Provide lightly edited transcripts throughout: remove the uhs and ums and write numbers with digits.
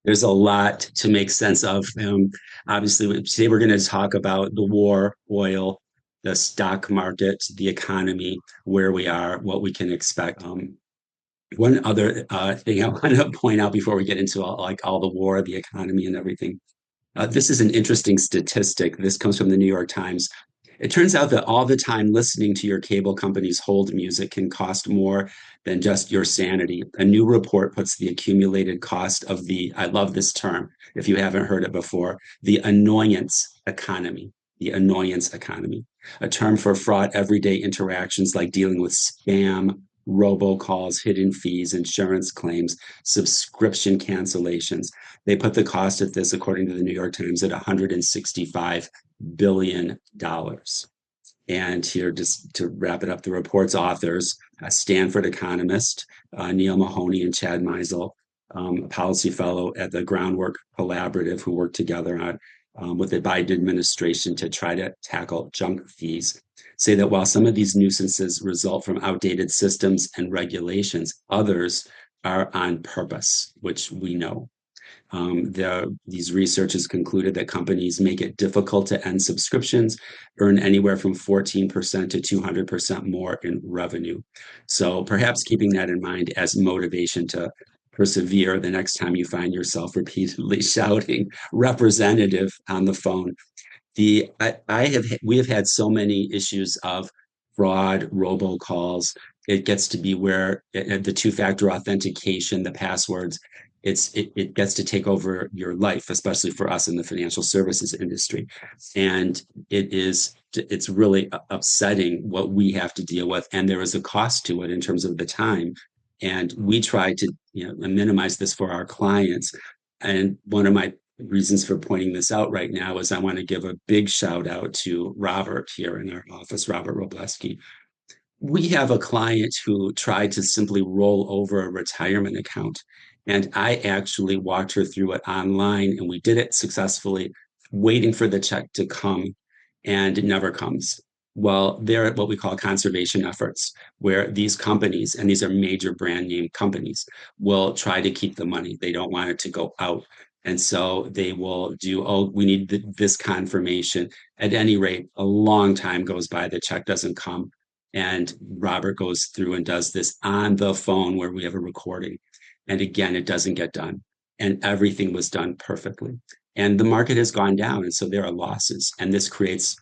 There's a lot to make sense of. Obviously, today we're going to talk about the war, oil, the stock market, the economy, where we are, what we can expect. One other thing I want to point out before we get into all the war, the economy, and everything. This is an interesting statistic. This comes from the New York Times. It turns out that all the time listening to your cable company's hold music can cost more than just your sanity. A new report puts the accumulated cost of I love this term, if you haven't heard it before, the annoyance economy. The annoyance economy, a term for fraught everyday interactions like dealing with spam, robocalls, hidden fees, insurance claims, subscription cancellations. They put the cost of this, according to the New York Times, at $165 billion. And here, just to wrap it up, the report's authors, a Stanford economist, Neil Mahoney and Chad Meisel, a policy fellow at the Groundwork Collaborative, who worked together with the Biden administration to try to tackle junk fees, say that while some of these nuisances result from outdated systems and regulations, others are on purpose, which we know. These researchers concluded that companies make it difficult to end subscriptions, earn anywhere from 14% to 200% more in revenue. So perhaps keeping that in mind as motivation to persevere the next time you find yourself repeatedly shouting representative on the phone. We have had so many issues of fraud, robocalls. It gets to be where the two-factor authentication, the passwords, it gets to take over your life, especially for us in the financial services industry. And it's really upsetting what we have to deal with. And there is a cost to it in terms of the time. And we try to minimize this for our clients. And one of my reasons for pointing this out right now is I want to give a big shout out to Robert here in our office, Robert Robleski. We have a client who tried to simply roll over a retirement account. And I actually walked her through it online, and we did it successfully, waiting for the check to come, and it never comes. Well, they're what we call conservation efforts, where these companies, and these are major brand name companies, will try to keep the money. They don't want it to go out. And so they will do, oh, we need this confirmation. At any rate, a long time goes by, the check doesn't come. And Robert goes through and does this on the phone where we have a recording. And again, it doesn't get done. And everything was done perfectly. And the market has gone down. And so there are losses. And this creates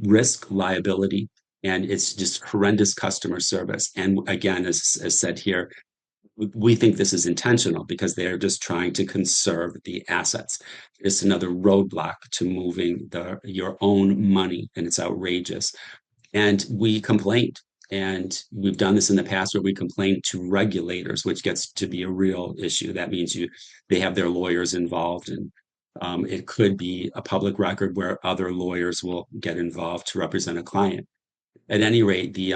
risk, liability, and it's just horrendous customer service. And again, as said here, we think this is intentional because they are just trying to conserve the assets. It's another roadblock to moving your own money, and it's outrageous. And we complained. And we've done this in the past where we complain to regulators, which gets to be a real issue. That means they have their lawyers involved, and it could be a public record where other lawyers will get involved to represent a client. At any rate, the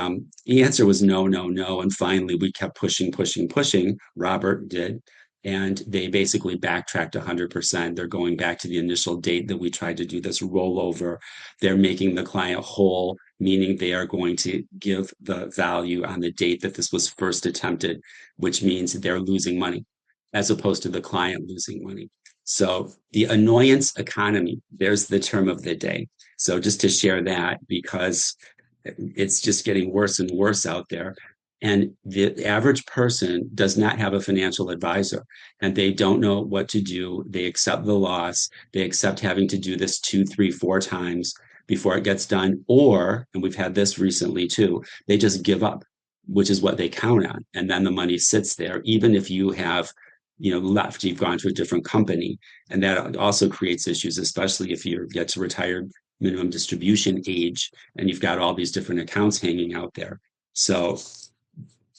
answer was no, no, no. And finally, we kept pushing, pushing, pushing. Robert did. And they basically backtracked 100%. They're going back to the initial date that we tried to do this rollover. They're making the client whole, meaning they are going to give the value on the date that this was first attempted, which means they're losing money as opposed to the client losing money. So the annoyance economy, there's the term of the day. So just to share that, because it's just getting worse and worse out there. And the average person does not have a financial advisor, and they don't know what to do. They accept the loss. They accept having to do this 2, 3, 4 times before it gets done. Or, and we've had this recently too, they just give up, which is what they count on. And then the money sits there, even if you have left, you've gone to a different company. And that also creates issues, especially if you get to retired minimum distribution age and you've got all these different accounts hanging out there. So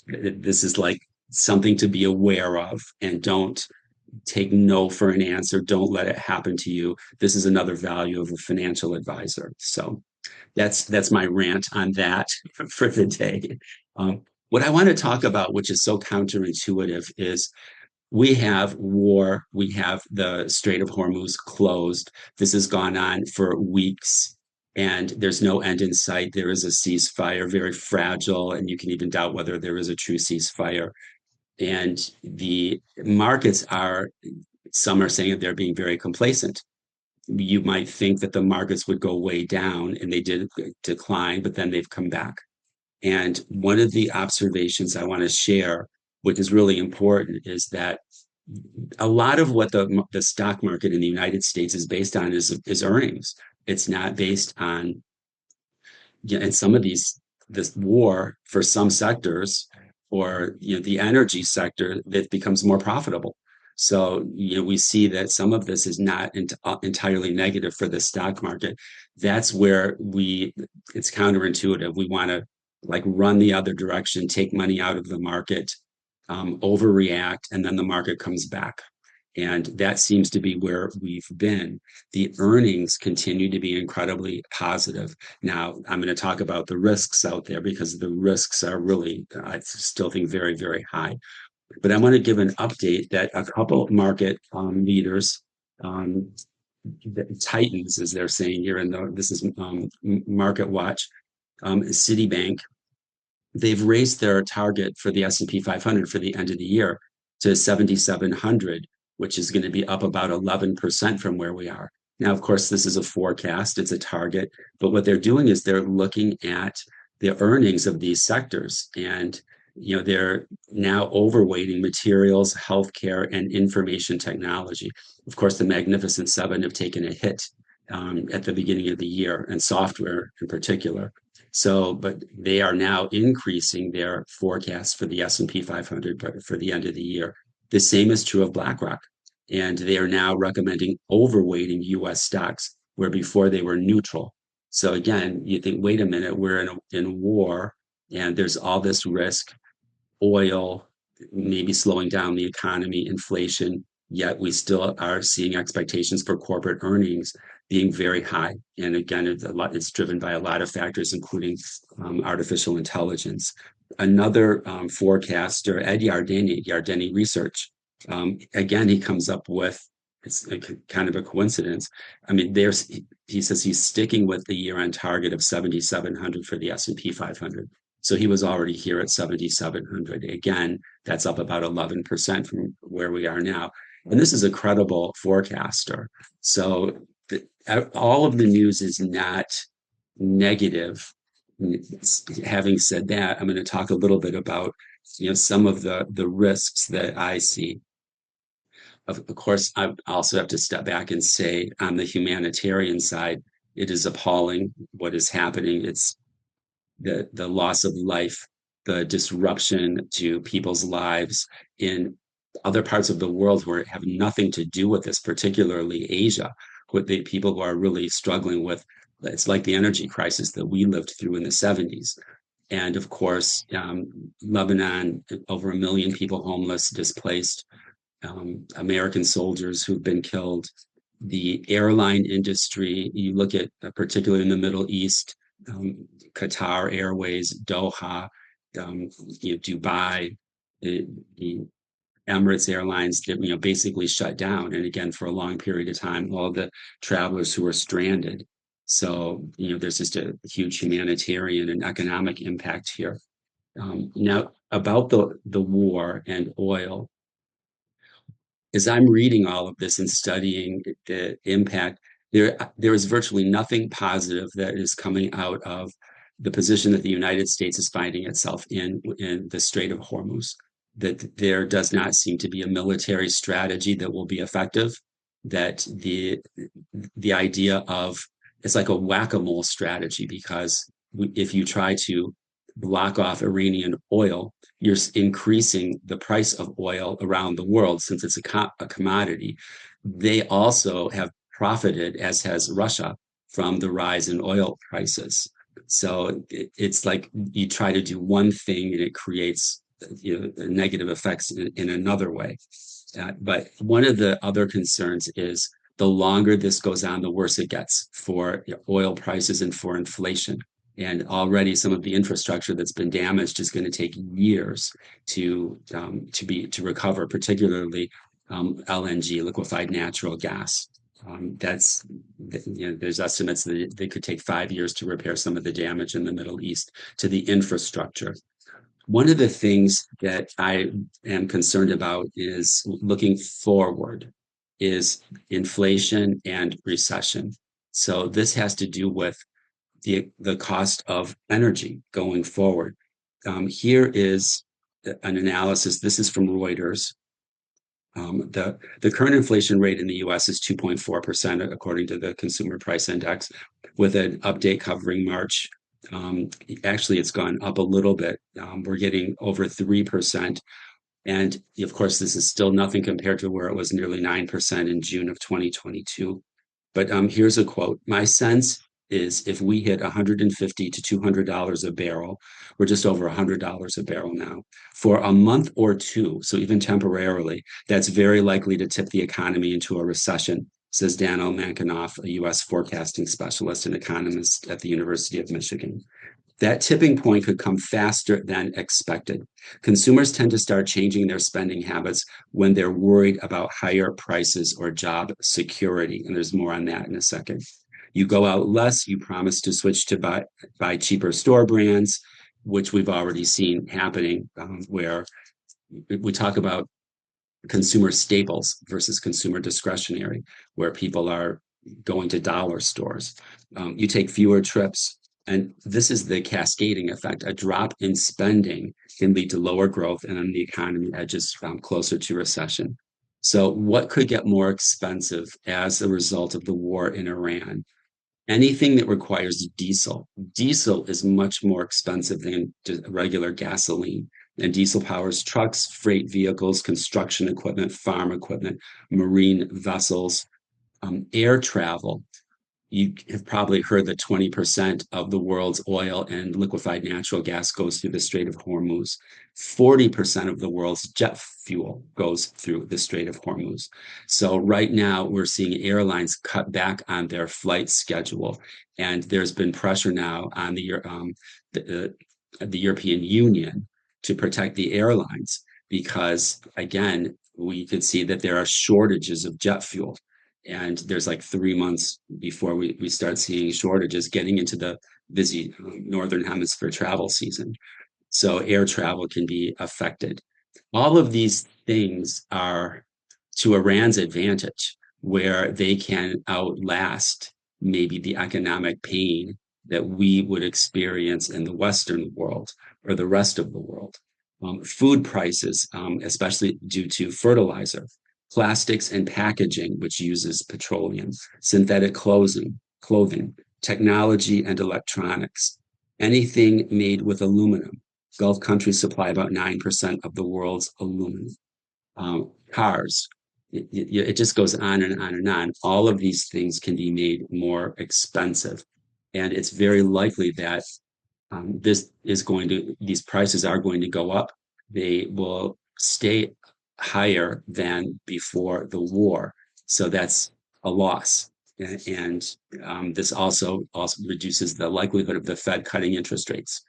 this is like something to be aware of, and don't take no for an answer. Don't let it happen to you. This is another value of a financial advisor. So that's my rant on that for the day. What I want to talk about, which is so counterintuitive, is we have war. We have the Strait of Hormuz closed. This has gone on for weeks, and there's no end in sight. There is a ceasefire, very fragile, and you can even doubt whether there is a true ceasefire. And the markets are Some are saying that they're being very complacent. You might think that the markets would go way down, and they did decline, but then they've come back. And one of the observations I want to share, which is really important, is that a lot of what the stock market in the United States is based on is earnings. It's not based on, and some of this war for some sectors, or the energy sector, that becomes more profitable. So we see that some of this is not entirely negative for the stock market. That's where it's counterintuitive. We want to like run the other direction, take money out of the market, overreact, and then the market comes back. And that seems to be where we've been. The earnings continue to be incredibly positive. Now, I'm going to talk about the risks out there, because the risks are really, I still think, very, very high. But I want to give an update that a couple market leaders, the titans, as they're saying here, and this is Market Watch, Citibank, they've raised their target for the S&P 500 for the end of the year to 7,700, which is going to be up about 11% from where we are. Now, of course, this is a forecast, it's a target, but what they're doing is they're looking at the earnings of these sectors, and they're now overweighting materials, healthcare, and information technology. Of course, the Magnificent Seven have taken a hit at the beginning of the year, and software in particular. So, but they are now increasing their forecast for the S&P 500 for the end of the year. The same is true of BlackRock, and they are now recommending overweighting U.S. stocks where before they were neutral. So again, you think, wait a minute, we're in war, and there's all this risk, oil maybe slowing down the economy, inflation, yet we still are seeing expectations for corporate earnings being very high. And again, it's driven by a lot of factors, including artificial intelligence. Another forecaster, Ed Yardeni Research, again, he comes up with, it's kind of a coincidence. I mean, he says he's sticking with the year-end target of 7,700 for the S&P 500. So he was already here at 7,700. Again, that's up about 11% from where we are now. And this is a credible forecaster. So all of the news is not negative. Having said that, I'm going to talk a little bit about some of the risks that I see. Of course, I also have to step back and say, on the humanitarian side, it is appalling what is happening. It's the loss of life, the disruption to people's lives in other parts of the world where it have nothing to do with this, particularly Asia, with the people who are really struggling with. It's like the energy crisis that we lived through in the 70s. And of course, Lebanon, over 1 million people homeless, displaced, American soldiers who've been killed. The airline industry, you look at, particularly in the Middle East, Qatar Airways, Doha, Dubai, the Emirates Airlines, that basically shut down, and again for a long period of time. All the travelers who were stranded. So there's just a huge humanitarian and economic impact here. Now, about the war and oil, as I'm reading all of this and studying the impact, there is virtually nothing positive that is coming out of the position that the United States is finding itself in the Strait of Hormuz. That there does not seem to be a military strategy that will be effective. That the idea of, it's like a whack-a-mole strategy, because if you try to block off Iranian oil, you're increasing the price of oil around the world, since it's a commodity. They also have profited, as has Russia, from the rise in oil prices. So it's like you try to do one thing and it creates negative effects in another way. But one of the other concerns is, the longer this goes on, the worse it gets for oil prices and for inflation. And already some of the infrastructure that's been damaged is going to take years to recover, particularly LNG, liquefied natural gas. There's estimates that they could take 5 years to repair some of the damage in the Middle East to the infrastructure. One of the things that I am concerned about is looking forward. is inflation and recession. So this has to do with the cost of energy going forward. Here is an analysis. This is from Reuters. The current inflation rate in the US is 2.4%, according to the Consumer Price Index, with an update covering March. Actually, it's gone up a little bit. We're getting over 3%. And of course, this is still nothing compared to where it was nearly 9% in June of 2022. But here's a quote. My sense is if we hit $150 to $200 a barrel, we're just over $100 a barrel now, for a month or two, so even temporarily, that's very likely to tip the economy into a recession, says Daniel Mankinoff, a U.S. forecasting specialist and economist at the University of Michigan. That tipping point could come faster than expected. Consumers tend to start changing their spending habits when they're worried about higher prices or job security. And there's more on that in a second. You go out less, you promise to switch to buy cheaper store brands, which we've already seen happening, where we talk about consumer staples versus consumer discretionary, where people are going to dollar stores. You take fewer trips, and this is the cascading effect. A drop in spending can lead to lower growth, and then the economy edges closer to recession. So, what could get more expensive as a result of the war in Iran? Anything that requires diesel. Diesel is much more expensive than regular gasoline. And diesel powers trucks, freight vehicles, construction equipment, farm equipment, marine vessels, air travel. You have probably heard that 20% of the world's oil and liquefied natural gas goes through the Strait of Hormuz. 40% of the world's jet fuel goes through the Strait of Hormuz. So right now we're seeing airlines cut back on their flight schedule. And there's been pressure now on the European Union to protect the airlines because, again, we could see that there are shortages of jet fuel. And there's like 3 months before we start seeing shortages getting into the busy northern hemisphere travel season. So air travel can be affected. All of these things are to Iran's advantage, where they can outlast maybe the economic pain that we would experience in the Western world or the rest of the world. Food prices, especially due to fertilizer, plastics and packaging, which uses petroleum, synthetic clothing, technology and electronics, anything made with aluminum. Gulf countries supply about 9% of the world's aluminum. Cars, it just goes on and on and on. All of these things can be made more expensive. And it's very likely that these prices are going to go up. They will stay higher than before the war. So that's a loss. And this also reduces the likelihood of the Fed cutting interest rates.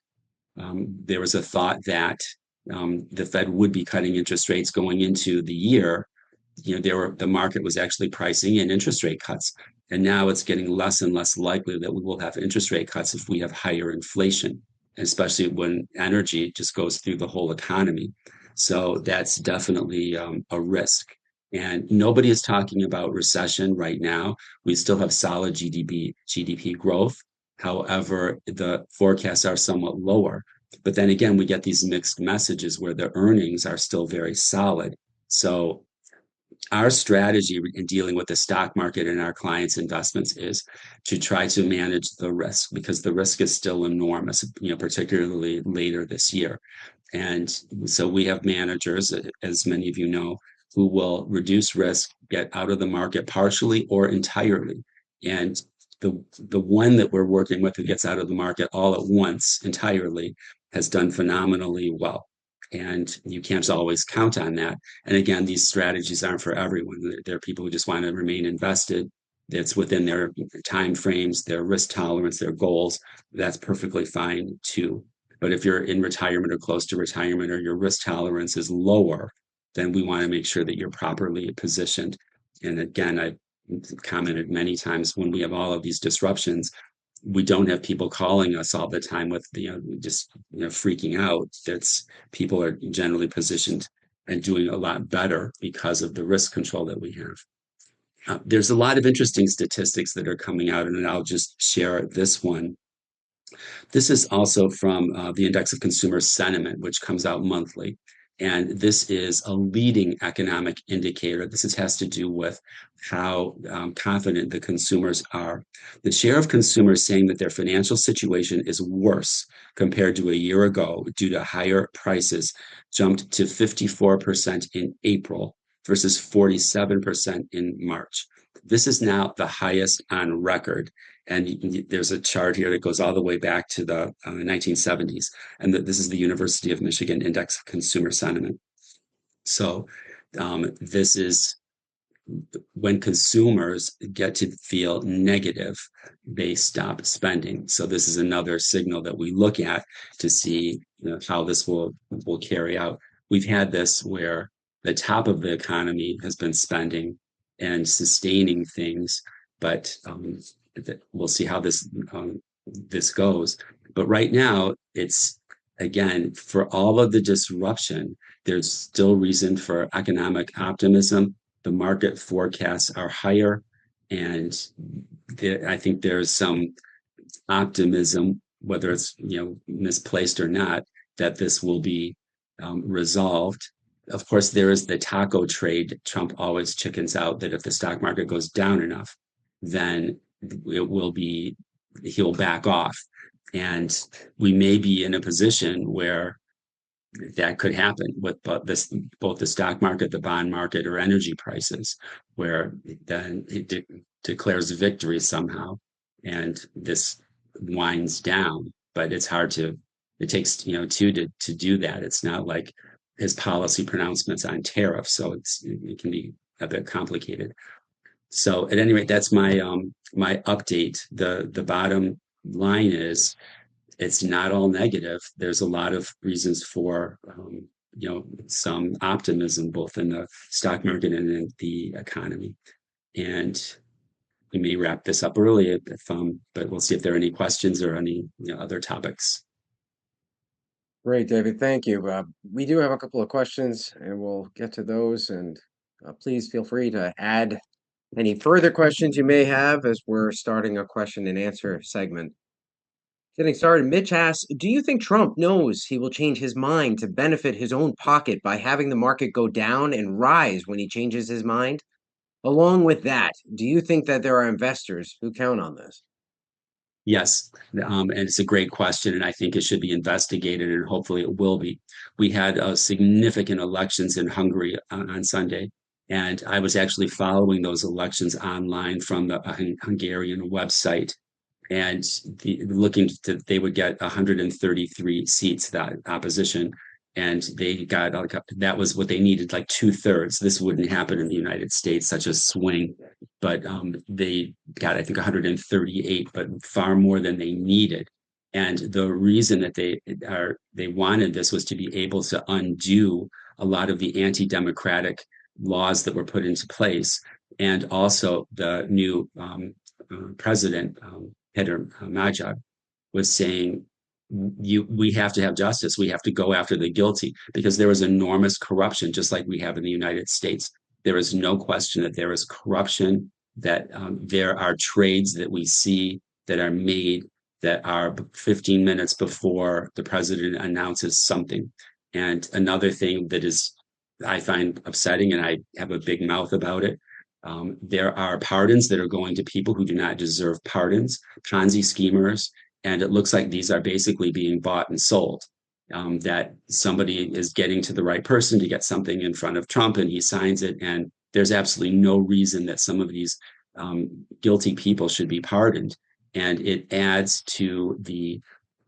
There was a thought that the Fed would be cutting interest rates going into the year. The market was actually pricing in interest rate cuts. And now it's getting less and less likely that we will have interest rate cuts if we have higher inflation, especially when energy just goes through the whole economy. So that's definitely a risk. And nobody is talking about recession right now. We still have solid GDP growth. However, the forecasts are somewhat lower. But then again, we get these mixed messages where the earnings are still very solid. So our strategy in dealing with the stock market and our clients' investments is to try to manage the risk, because the risk is still enormous, particularly later this year. And so we have managers, as many of you know, who will reduce risk, get out of the market partially or entirely. And the one that we're working with who gets out of the market all at once entirely has done phenomenally well. And you can't always count on that. And again, these strategies aren't for everyone. There are people who just want to remain invested. It's within their time frames, their risk tolerance, their goals. That's perfectly fine too. But if you're in retirement or close to retirement, or your risk tolerance is lower, then we want to make sure that you're properly positioned. And again, I've commented many times, when we have all of these disruptions, we don't have people calling us all the time with just freaking out. That's people are generally positioned and doing a lot better because of the risk control that we have. There's a lot of interesting statistics that are coming out, and I'll just share this one. This is also from the Index of Consumer Sentiment, which comes out monthly. And this is a leading economic indicator. Has to do with how confident the consumers are. The share of consumers saying that their financial situation is worse compared to a year ago due to higher prices jumped to 54% in April versus 47% in March. This is now the highest on record. And there's a chart here that goes all the way back to the 1970s. And this is the University of Michigan Index of Consumer Sentiment. So this is when consumers get to feel negative, they stop spending. So this is another signal that we look at to see how this will carry out. We've had this where the top of the economy has been spending and sustaining things, but we'll see how this goes. But right now, it's again for all of the disruption, there's still reason for economic optimism. The market forecasts are higher, and I think there's some optimism, whether it's misplaced or not, that this will be resolved. Of course, there is the taco trade. Trump always chickens out that if the stock market goes down enough, then it will be he'll back off, and we may be in a position where that could happen with both the stock market, the bond market, or energy prices, where then it declares victory somehow, and this winds down. But it's hard to. It takes two to do that. It's not like his policy pronouncements on tariffs, so it can be a bit complicated. So at any rate, that's my update. The bottom line is it's not all negative. There's a lot of reasons for some optimism both in the stock market and in the economy. And we may wrap this up early, but we'll see if there are any questions or any other topics. Great, David. Thank you. We do have a couple of questions, and we'll get to those. And please feel free to add any further questions you may have as we're starting a question and answer segment. Getting started, Mitch asks, do you think Trump knows he will change his mind to benefit his own pocket by having the market go down and rise when he changes his mind? Along with that, do you think that there are investors who count on this? Yes, and it's a great question, and I think it should be investigated, and hopefully it will be. We had significant elections in Hungary on Sunday, and I was actually following those elections online from the Hungarian website, and they would get 133 seats, that opposition, and they got that was what they needed, like 2/3. This wouldn't happen in the United States, such a swing, but they got, I think, 138, but far more than they needed. And the reason that they wanted this was to be able to undo a lot of the anti-democratic laws that were put into place, and also the new president, Peter Majak, was saying, we have to have justice. We have to go after the guilty, because there is enormous corruption, just like we have in the United States. There is no question that there is corruption, that there are trades that we see that are made that are 15 minutes before the president announces something. And another thing that is, I find upsetting, and I have a big mouth about it, there are pardons that are going to people who do not deserve pardons, Ponzi schemers, and it looks like these are basically being bought and sold. That somebody is getting to the right person to get something in front of Trump, and he signs it, and there's absolutely no reason that some of these guilty people should be pardoned. And it adds to the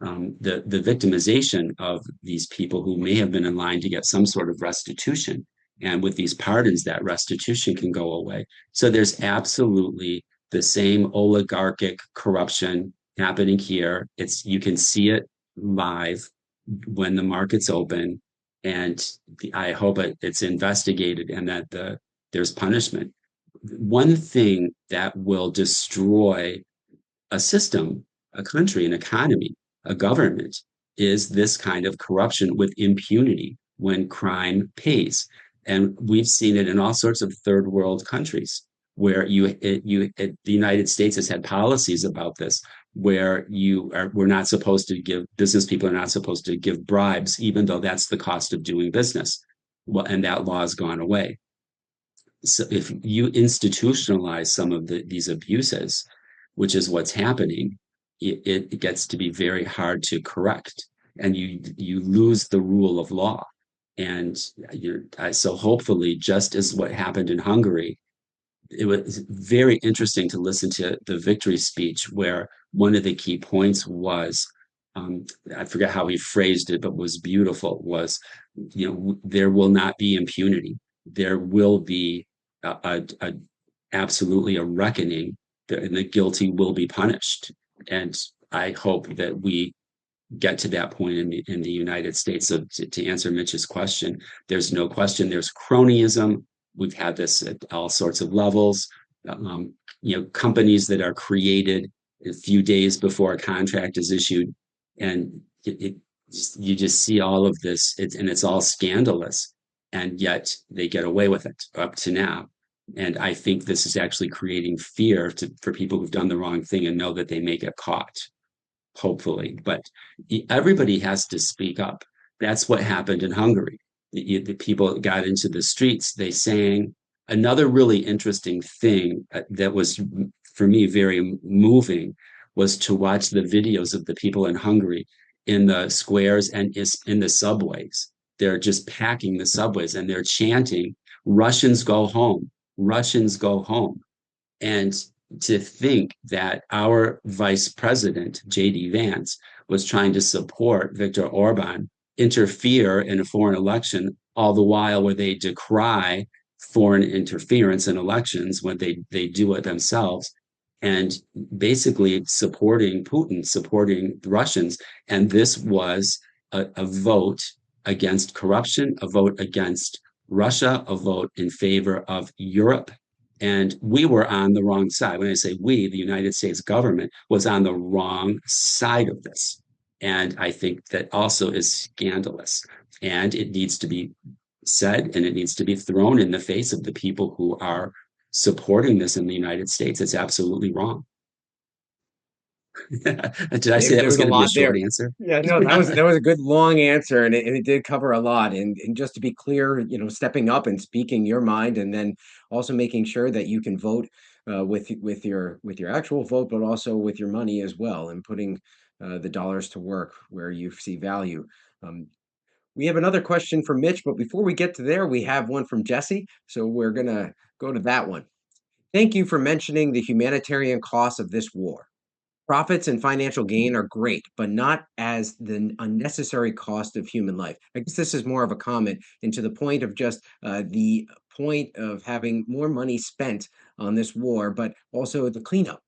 victimization of these people who may have been in line to get some sort of restitution. And with these pardons, that restitution can go away. So there's absolutely the same oligarchic corruption happening here. You can see it live when the market's open, and I hope it's investigated and that there's punishment. One thing that will destroy a system, a country, an economy, a government, is this kind of corruption with impunity when crime pays. And we've seen it in all sorts of third world countries. where the United States has had policies about this, where we're not supposed to give business people are not supposed to give bribes, even though that's the cost of doing business. Well, and that law has gone away. So if you institutionalize some of these abuses, which is what's happening, it gets to be very hard to correct, and you lose the rule of law. And so hopefully, just as what happened in Hungary, it was very interesting to listen to the victory speech where one of the key points was, I forget how he phrased it, but was beautiful, was, there will not be impunity. There will be a absolutely a reckoning, and the guilty will be punished. And I hope that we get to that point in the United States. So to answer Mitch's question, there's no question there's cronyism. We've had this at all sorts of levels. Companies that are created a few days before a contract is issued, and you just see all of this, and it's all scandalous, and yet they get away with it up to now. And I think this is actually creating fear for people who've done the wrong thing and know that they may get caught, hopefully. But everybody has to speak up. That's what happened in Hungary. The people got into the streets, they sang. Another really interesting thing that was, for me, very moving was to watch the videos of the people in Hungary in the squares and in the subways. They're just packing the subways and they're chanting, Russians go home, Russians go home. And to think that our vice president, J.D. Vance, was trying to support Viktor Orban, interfere in a foreign election, all the while where they decry foreign interference in elections when they do it themselves, and basically supporting Putin, supporting the Russians. And this was a vote against corruption, a vote against Russia, a vote in favor of Europe. And we were on the wrong side. When I say we, the United States government was on the wrong side of this. And I think that also is scandalous. And it needs to be said, and it needs to be thrown in the face of the people who are supporting this in the United States. It's absolutely wrong. Did I say David, that there was was a going to be a lot short there. answer? Yeah, no, that was a good long answer, and it did cover a lot. And just to be clear, stepping up and speaking your mind, and then also making sure that you can vote with your actual vote, but also with your money as well, and putting the dollars to work where you see value. Um, we have another question from Mitch, but before we get to there, we have one from Jesse. So we're gonna go to that one. Thank you for mentioning the humanitarian costs of this war. Profits and financial gain are great, but not as the unnecessary cost of human life. I guess this is more of a comment into the point of just the point of having more money spent on this war, but also the cleanup.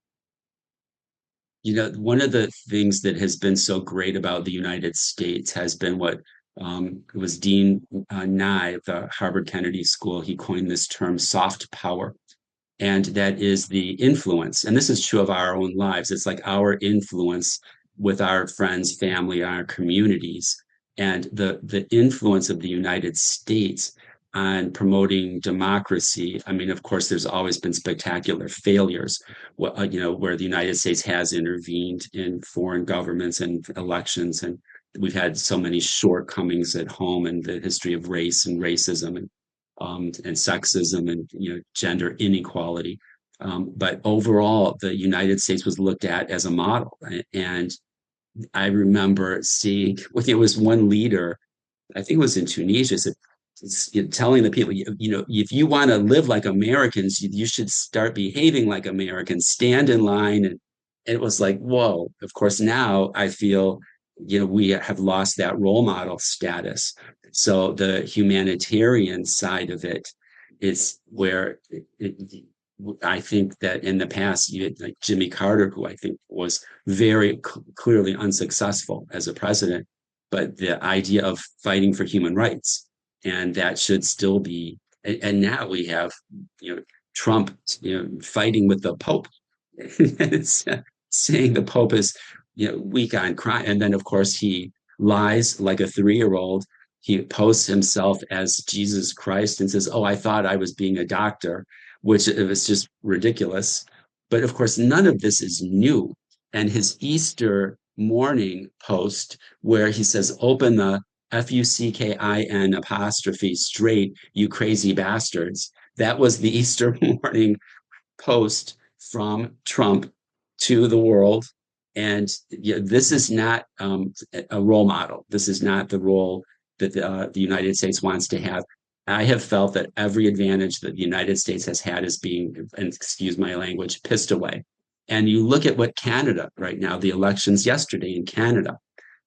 One of the things that has been so great about the United States has been what it was Dean Nye of the Harvard Kennedy School. He coined this term soft power. And that is the influence. And this is true of our own lives. It's like our influence with our friends, family, our communities, and the influence of the United States on promoting democracy. I mean, of course, there's always been spectacular failures, where the United States has intervened in foreign governments and elections, and we've had so many shortcomings at home in the history of race and racism and sexism and gender inequality. But overall, the United States was looked at as a model, and I remember seeing, it was one leader, I think it was in Tunisia, said, telling the people, if you want to live like Americans, you should start behaving like Americans, stand in line. And it was like, whoa. Of course, now I feel, we have lost that role model status. So the humanitarian side of it is where I think that in the past, you had like Jimmy Carter, who I think was very clearly unsuccessful as a president, but the idea of fighting for human rights, and that should still be. And now we have, Trump, fighting with the Pope, saying the Pope is, weak on crime, and then of course he lies like a 3-year-old. He posts himself as Jesus Christ and says, "Oh, I thought I was being a doctor," which it was just ridiculous. But of course, none of this is new. And his Easter morning post, where he says, "Open the FUCKIN apostrophe straight, you crazy bastards." That was the Easter morning post from Trump to the world. And this is not a role model. This is not the role that the United States wants to have. I have felt that every advantage that the United States has had is being, and excuse my language, pissed away. And you look at what Canada right now, the elections yesterday in Canada,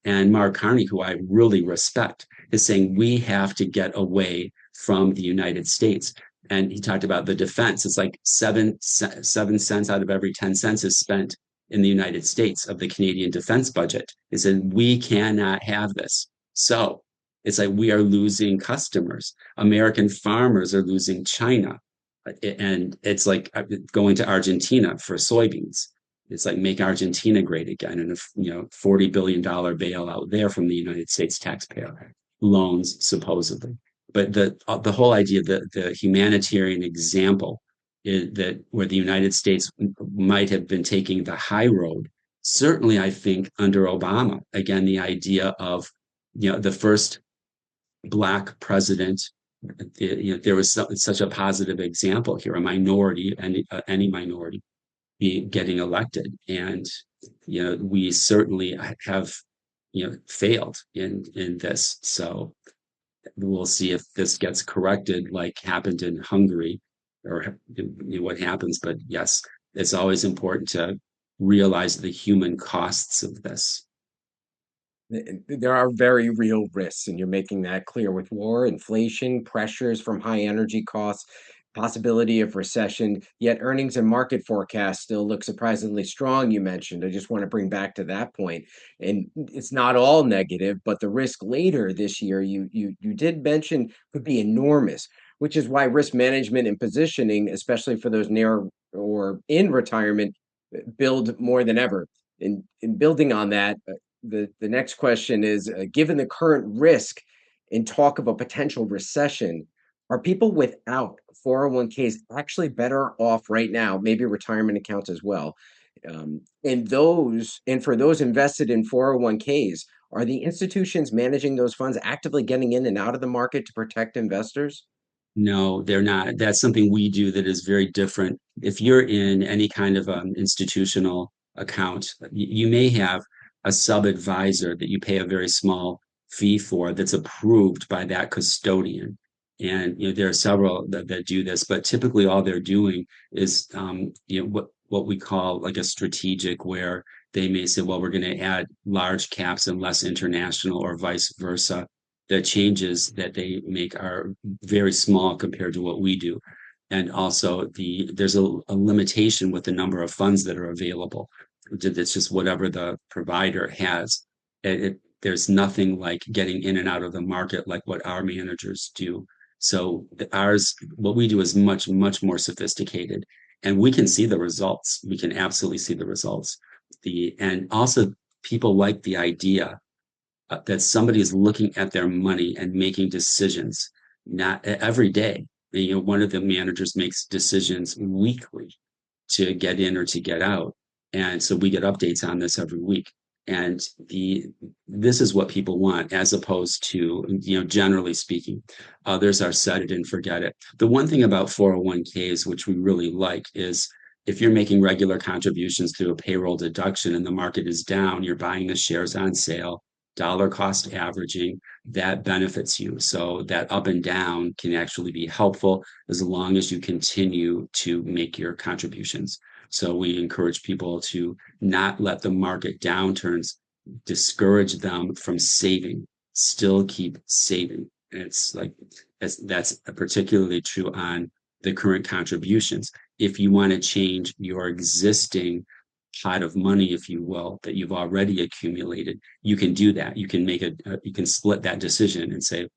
and Mark Carney, who I really respect, is saying we have to get away from the United States. And he talked about the defense. It's like 7 cents out of every 10 cents is spent in the United States of the Canadian defense budget. He said, we cannot have this. So it's like we are losing customers. American farmers are losing China. And it's like going to Argentina for soybeans. It's like make Argentina great again, and $40 billion bailout there from the United States taxpayer loans supposedly. But the whole idea, the humanitarian example, is that where the United States might have been taking the high road. Certainly, I think under Obama, again, the idea of the first Black president, there was such a positive example here, a minority, any minority be getting elected. And we certainly have failed in this. So we'll see if this gets corrected, like happened in Hungary, or what happens. But yes, it's always important to realize the human costs of this. There are very real risks, and you're making that clear with war, inflation, pressures from high energy costs, possibility of recession, yet earnings and market forecasts still look surprisingly strong, you mentioned. I just want to bring back to that point. And it's not all negative, but the risk later this year, you did mention, could be enormous, which is why risk management and positioning, especially for those near or in retirement, build more than ever. In building on that, the next question is, given the current risk and talk of a potential recession, are people without 401ks actually better off right now, maybe retirement accounts as well? And for those invested in 401ks, are the institutions managing those funds actively getting in and out of the market to protect investors? No, they're not. That's something we do that is very different. If you're in any kind of institutional account, you may have a sub-advisor that you pay a very small fee for that's approved by that custodian. And there are several that do this, but typically all they're doing is what we call like a strategic, where they may say, well, we're going to add large caps and less international, or vice versa. The changes that they make are very small compared to what we do. And also there's a limitation with the number of funds that are available. It's just whatever the provider has. There's nothing like getting in and out of the market like what our managers do. So what we do is much, much more sophisticated, and we can see the results. We can absolutely see the results. And also people like the idea that somebody is looking at their money and making decisions, not every day. One of the managers makes decisions weekly to get in or to get out. And so we get updates on this every week. And this is what people want, as opposed to, generally speaking, others are set it and forget it. The one thing about 401ks, which we really like, is if you're making regular contributions through a payroll deduction and the market is down, you're buying the shares on sale, dollar cost averaging, that benefits you. So that up and down can actually be helpful as long as you continue to make your contributions. So we encourage people to not let the market downturns discourage them from saving, still keep saving. And it's like that's particularly true on the current contributions. If you want to change your existing pot of money, if you will, that you've already accumulated, you can do that. You can you can split that decision and say,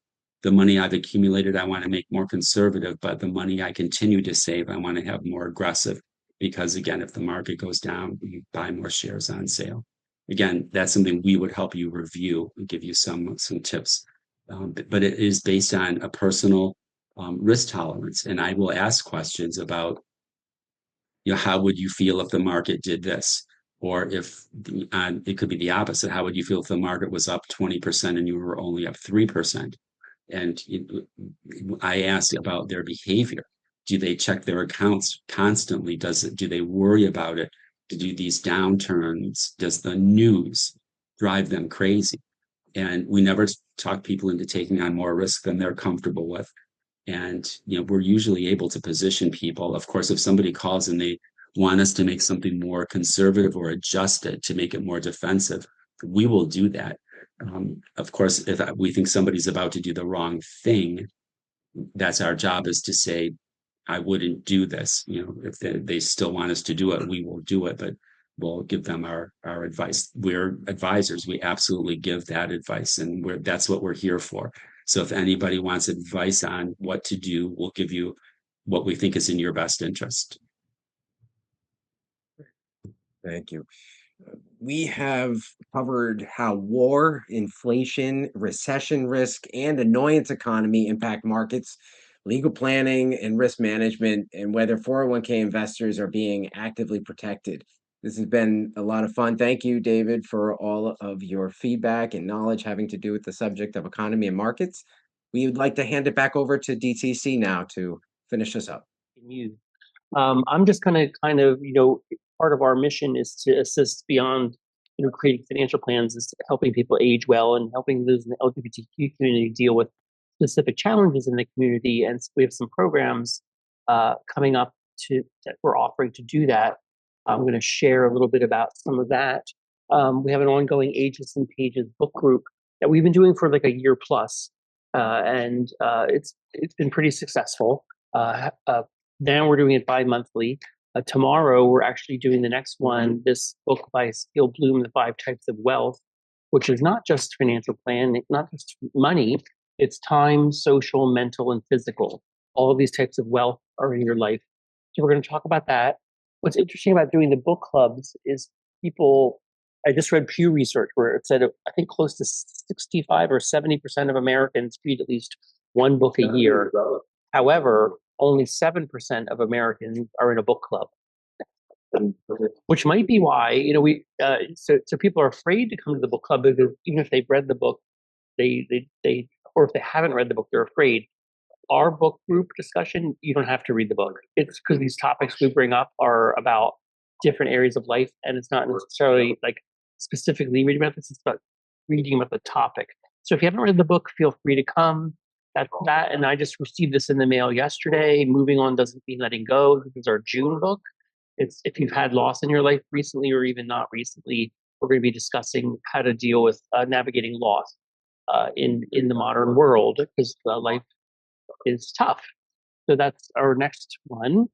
the money I've accumulated, I want to make more conservative, but the money I continue to save, I want to have more aggressive. Because again, if the market goes down, you buy more shares on sale. Again, that's something we would help you review and give you some tips. But it is based on a personal risk tolerance. And I will ask questions about, how would you feel if the market did this? Or if it could be the opposite. How would you feel if the market was up 20% and you were only up 3%? And I ask about their behavior. Do they check their accounts constantly? Do they worry about it? Do these downturns, does the news drive them crazy? And we never talk people into taking on more risk than they're comfortable with. And we're usually able to position people. Of course, if somebody calls and they want us to make something more conservative or adjust it to make it more defensive, we will do that. Of course, if we think somebody's about to do the wrong thing, that's our job, is to say, I wouldn't do this. If they still want us to do it, we will do it, but we'll give them our advice. We're advisors. We absolutely give that advice, and that's what we're here for. So if anybody wants advice on what to do, we'll give you what we think is in your best interest. Thank you. We have covered how war, inflation, recession risk, and annoyance economy impact markets, legal planning, and risk management, and whether 401k investors are being actively protected. This has been a lot of fun. Thank you, David, for all of your feedback and knowledge having to do with the subject of economy and markets. We would like to hand it back over to DTC now to finish us up. You. I'm just going to kind of, part of our mission is to assist beyond, creating financial plans, is helping people age well and helping those in the LGBTQ community deal with specific challenges in the community. And so we have some programs coming up that we're offering to do that. I'm going to share a little bit about some of that. We have an ongoing Ages and Pages book group that we've been doing for like a year plus, and it's been pretty successful. Now we're doing it bi-monthly. Tomorrow we're actually doing the next one, this book by Steele Bloom, The 5 Types of Wealth, which is not just financial plan, not just money, it's time, social, mental, and physical. All of these types of wealth are in your life. So we're going to talk about that. What's interesting about doing the book clubs is I just read Pew Research where it said, I think close to 65 or 70% of Americans read at least one book a year. However, only 7% of Americans are in a book club, which might be why, so people are afraid to come to the book club, because even if they've read the book, or if they haven't read the book, they're afraid. Our book group discussion, you don't have to read the book. It's because these topics we bring up are about different areas of life, and it's not necessarily like specifically reading about this, it's about reading about the topic. So if you haven't read the book, feel free to come. And I just received this in the mail yesterday. Moving On Doesn't Mean Letting Go. This is our June book. It's if you've had loss in your life recently or even not recently, we're going to be discussing how to deal with navigating loss in the modern world, because life is tough. So that's our next one.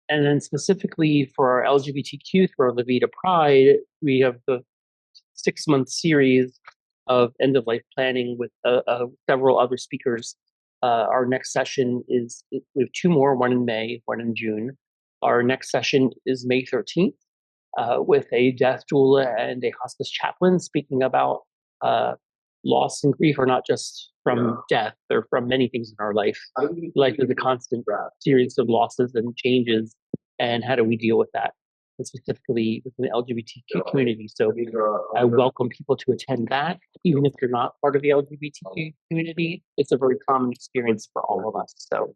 And then specifically for our LGBTQ, for La Vida Pride, we have the 6-month series of end-of-life planning with several other speakers. Our next session we have 2 more, one in May, one in June. Our next session is May 13th with a death doula and a hospice chaplain speaking about loss and grief are not just from death, they're from many things in our life. Life is a constant series of losses and changes, and how do we deal with that? Specifically within the LGBTQ community. So I welcome people to attend that. Even if you're not part of the LGBTQ community, it's a very common experience for all of us. So